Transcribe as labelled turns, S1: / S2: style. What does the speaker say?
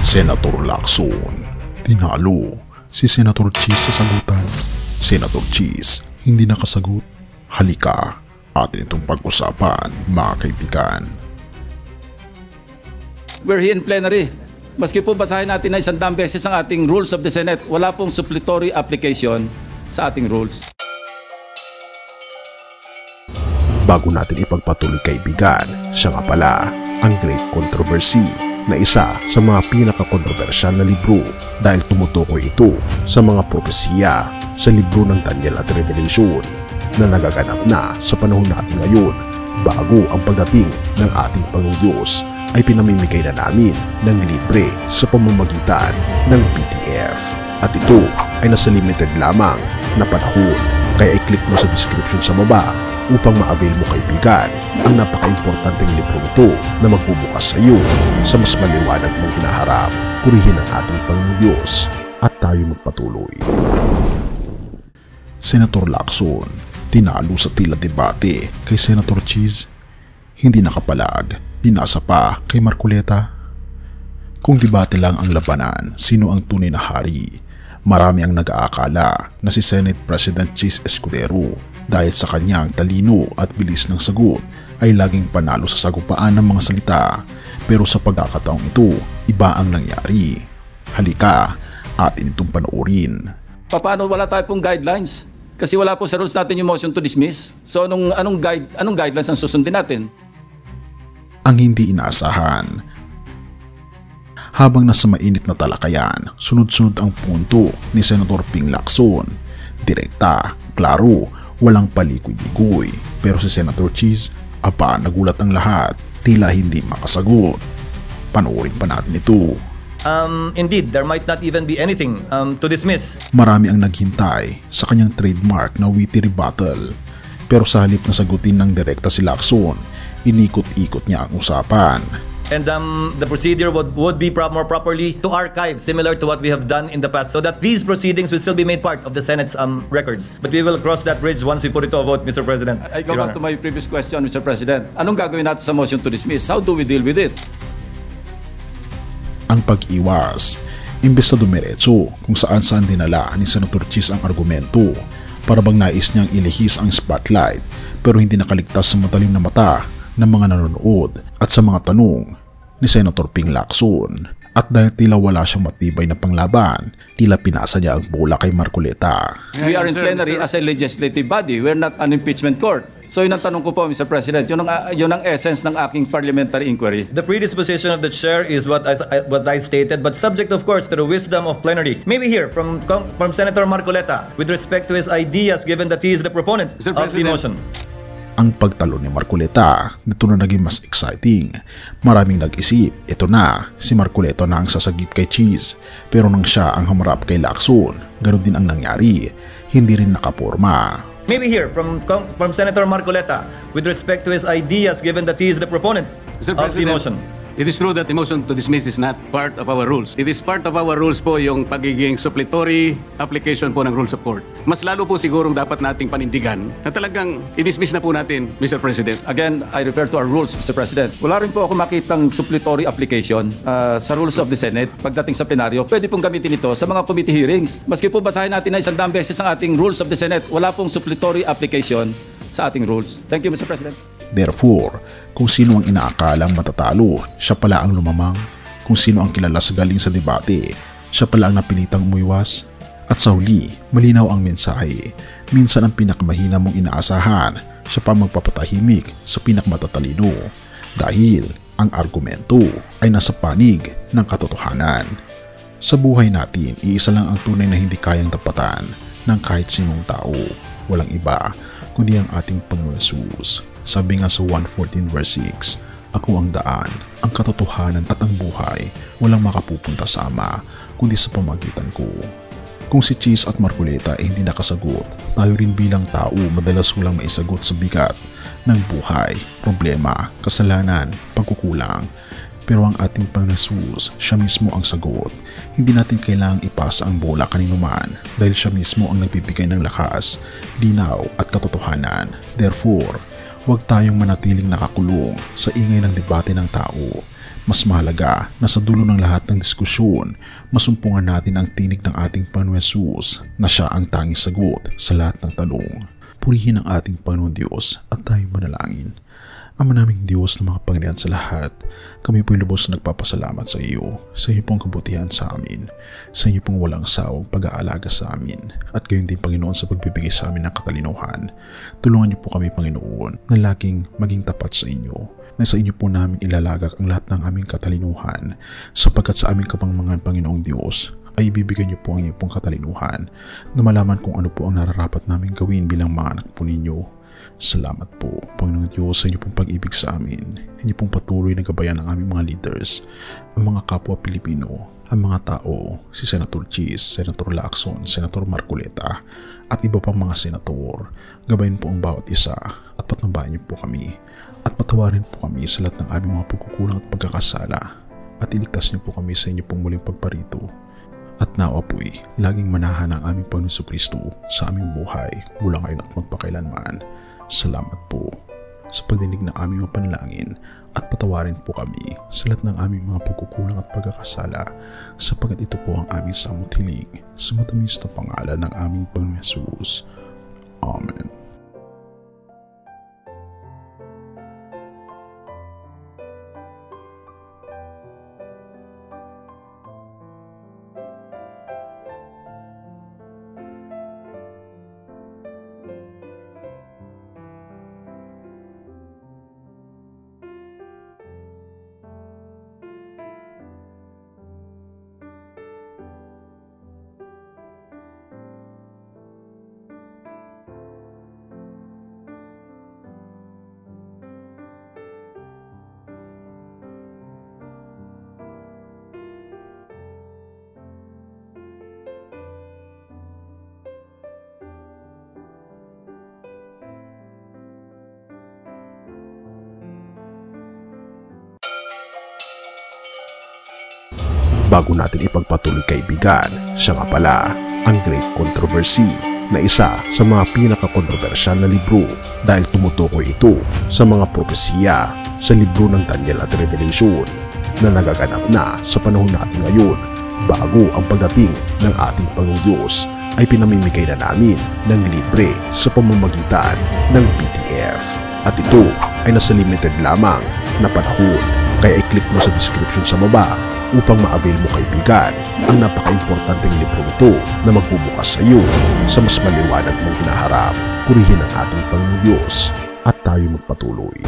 S1: Senator Lacson. Tinalo si Senator Cheese sa sagutan. Senator Cheese hindi nakasagot. Halika, atin itong pag-usapan mga kaibigan.
S2: We're here in plenary. Maski po basahin natin na 100 beses ang ating rules of the Senate, wala pong supplementary application sa ating rules.
S1: Bago natin ipagpatuloy kaibigan, siya nga pala ang Great Controversy na isa sa mga pinaka-kontrobersyal na libro dahil tumutukoy ito sa mga propesiya sa libro ng Daniel at Revelation na nagaganap na sa panahon natin ngayon bago ang pagdating ng ating Panginoong Diyos ay pinamimigay na namin ng libre sa pamamagitan ng PDF. At ito ay nasa limited lamang na panahon kaya i-click mo sa description sa baba upang ma-avail mo kaibigan ang napaka-importanteng libro ito na magbubukas sa iyo sa mas maliwanag mong hinaharap. Purihin ang ating Panginoong Diyos at tayo magpatuloy. Senator Lacson tinalo sa tila debate kay Senator Cheese. Hindi nakapalag, pinasa pa kay Marcoleta. Kung debate lang ang labanan, sino ang tunay na hari? Marami ang nag-aakala na si Senate President Cheese Escudero dahil sa kanyang talino at bilis ng sagot ay laging panalo sa sagupaan ng mga salita. Pero sa pagkakataong ito, iba ang nangyari. Halika, atin itong panoorin.
S2: Paano wala tayo pong guidelines? Kasi wala po sa rules natin yung motion to dismiss. So anong guidelines ang susundin natin?
S1: Ang hindi inaasahan. Habang nasa mainit na talakayan, sunod-sunod ang punto ni Senator Ping Lacson. Direkta, klaro, walang palikoy-likoy. Pero si Senator Cheese, nagulat ang lahat, tila hindi makasagot. Panoorin pa natin ito.
S3: Indeed, there might not even be anything to dismiss.
S1: Marami ang naghintay sa kanyang trademark na witty rebuttal. Pero sa halip na sagutin ng direkta si Lacson, inikot-ikot niya ang usapan.
S3: And the procedure would be more properly to archive, similar to what we have done in the past, so that these proceedings will still be made part of the Senate's records. But we will cross that bridge once we put it to a vote, Mr. President.
S2: I go back to my previous question, Mr. President. Anong gagawin natin sa motion to dismiss? How do we deal with it?
S1: Ang pag-iwas, imbes na dumiretso kung saan-saan dinala ni Senator Cheese ang argumento, para bang nais niyang ilihis ang spotlight pero hindi nakaligtas sa matalim na mata ng mga nanonood at sa mga tanong ni Senator Ping Lacson. At dahil tila wala siyang matibay na panglaban, tila pinasa niya ang bola kay Marcoleta.
S2: We are in plenary as a legislative body. We're not an impeachment court. So yun ang tanong ko po, Mr. President. Yun ang essence ng aking parliamentary inquiry.
S3: The predisposition of the chair is what I stated, but subject of course to the wisdom of plenary. Maybe here from Senator Marcoleta with respect to his ideas, given that he is the proponent of the motion.
S1: Ang pagtalo ni Marcoleta, dito na naging mas exciting. Maraming nag-isip, ito na, si Marcoleta na ang sasagip kay Cheese. Pero nang siya ang humarap kay Lacson, ganoon din ang nangyari, hindi rin nakaporma.
S3: Maybe here from Senator Marcoleta with respect to his ideas, given that he is the proponent of the motion.
S4: It is true that the motion to dismiss is not part of our rules. It is part of our rules po yung pagiging supplementary application po ng rules of court. Mas lalo po sigurong dapat nating panindigan na talagang i-dismiss na po natin, Mr. President.
S2: Again, I refer to our rules, Mr. President. Wala rin po ako makitang supplementary application sa rules of the Senate pagdating sa plenaryo. Pwede pong gamitin ito sa mga committee hearings. Maski po basahin natin na 100 beses ang ating rules of the Senate, wala pong supplementary application sa ating rules. Thank you, Mr. President.
S1: Therefore, kung sino ang inaakalang matatalo, siya pala ang lumamang. Kung sino ang kilala sa galing sa debate, siya pala ang napilitang umuiwas. At sa huli, malinaw ang mensahe. Minsan ang pinakamahina mong inaasahan, siya pa magpapatahimik sa pinakamatatalino. Dahil ang argumento ay nasa panig ng katotohanan. Sa buhay natin, iisa lang ang tunay na hindi kayang tapatan ng kahit sinong tao. Walang iba, kundi ang ating Panginoon Jesus. Sabi nga sa 1:14 verse 6, ako ang daan, ang katotohanan at ang buhay, walang makapupunta sa Ama, kundi sa pamagitan ko. Kung si Cheese at Marcoleta ay hindi nakasagot, tayo rin bilang tao madalas walang maisagot sa bigat ng buhay, problema, kasalanan, pagkukulang. Pero ang ating Panginoon Jesus, siya mismo ang sagot. Hindi natin kailangang ipasa ang bola kanino man dahil siya mismo ang nagbibigay ng lakas, linaw at katotohanan. Therefore, huwag tayong manatiling nakakulong sa ingay ng debate ng tao. Mas mahalaga na sa dulo ng lahat ng diskusyon, masumpungan natin ang tinig ng ating Panginoon Jesus na siya ang tanging sagot sa lahat ng tanong. Purihin ang ating Panginoon Diyos at tayo manalangin. Ama naming Diyos na makapangyarihan sa lahat, kami po'y lubos na nagpapasalamat sa iyo, sa iyo pong kabutihan sa amin, sa iyo pong walang sawang pag-aalaga sa amin, at gayon din Panginoon sa pagbibigay sa amin ng katalinuhan. Tulungan niyo po kami Panginoon na laging maging tapat sa inyo, na sa inyo po namin ilalagak ang lahat ng aming katalinuhan, sapagkat sa aming kapangmangan Panginoong Diyos, ay ibibigay niyo po ang inyong pong katalinuhan na malaman kung ano po ang nararapat namin gawin bilang mga anak po ninyo. Salamat po, Panginoong Diyos, sa inyo pong pag-ibig sa amin. Inyo pong patuloy na gabayan ng aming mga leaders, ang mga kapwa Pilipino, ang mga tao, si Senator Cheese, Senator Lacson, Senator Marcoleta, at iba pang mga senator. Gabayan po ang bawat isa at patnubayan niyo po kami at patawarin po kami sa lahat ng aming mga pagkukulang at pagkakasala at iligtas niyo po kami sa inyo pong muling pagparito. At nawa po'y laging manahan ang aming Panginoon Jesucristo sa aming buhay mula ngayon at magpakailanman. Salamat po sa pagdinig ng aming mga panalangin at patawarin po kami sa lahat ng aming mga pagkukulang at pagkakasala sapagkat ito po ang aming samot hiling sa matamis na pangalan ng aming Panginoon Jesus. Amen. Bago natin ipagpatuloy kaibigan, siya nga pala ang Great Controversy na isa sa mga pinaka-kontrobersyal na libro dahil tumutukoy ito sa mga propesiya sa libro ng Daniel at Revelation na nagaganap na sa panahon natin ngayon bago ang pagdating ng ating Panginoong Diyos ay pinamimigay na namin ng libre sa pamamagitan ng PDF at ito ay nasa limited lamang na panahon kaya i-click mo sa description sa baba upang ma-avail mo kaibigan ang napaka-importanteng libro nito na magbubukas sa iyo sa mas maliwanag mong hinaharap. Purihin ang ating Panginoong Diyos at tayo magpatuloy.